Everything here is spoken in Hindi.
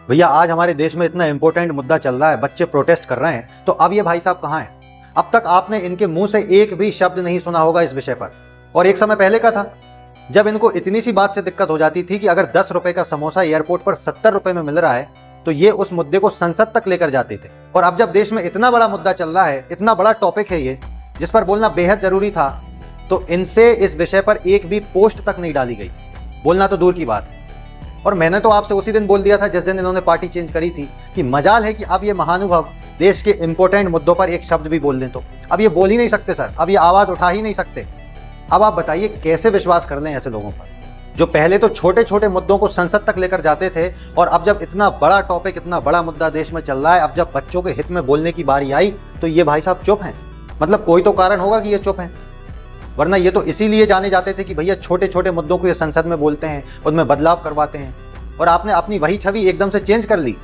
भैया आज हमारे देश में इतना इंपॉर्टेंट मुद्दा चल रहा है, बच्चे प्रोटेस्ट कर रहे हैं, तो अब ये भाई साहब कहाँ हैं? अब तक आपने इनके मुंह से एक भी शब्द नहीं सुना होगा इस विषय पर। और एक समय पहले का था जब इनको इतनी सी बात से दिक्कत हो जाती थी कि अगर 10 रुपए का समोसा एयरपोर्ट पर 70 रुपए में मिल रहा है तो ये उस मुद्दे को संसद तक लेकर जाते थे। और अब जब देश में इतना बड़ा मुद्दा चल रहा है, इतना बड़ा टॉपिक है ये, जिस पर बोलना बेहद जरूरी था, तो इनसे इस विषय पर एक भी पोस्ट तक नहीं डाली गई। बोलना तो दूर की बात है। और मैंने तो आपसे उसी दिन बोल दिया था जिस दिन इन्होंने पार्टी चेंज करी थी कि मजाल है कि अब ये महानुभाव देश के इंपॉर्टेंट मुद्दों पर एक शब्द भी बोल दें। तो अब ये बोल ही नहीं सकते सर, अब ये आवाज उठा ही नहीं सकते। अब आप बताइए कैसे विश्वास कर लें ऐसे लोगों पर, जो पहले तो छोटे छोटे मुद्दों को संसद तक लेकर जाते थे, और अब जब इतना बड़ा टॉपिक, इतना बड़ा मुद्दा देश में चल रहा है, अब जब बच्चों के हित में बोलने की बारी आई तो ये भाई साहब चुप हैं। मतलब कोई तो कारण होगा कि ये चुप हैं, वरना ये तो इसीलिए जाने जाते थे कि भैया छोटे छोटे मुद्दों को ये संसद में बोलते हैं, उनमें बदलाव करवाते हैं। और आपने अपनी वही छवि एकदम से चेंज कर ली।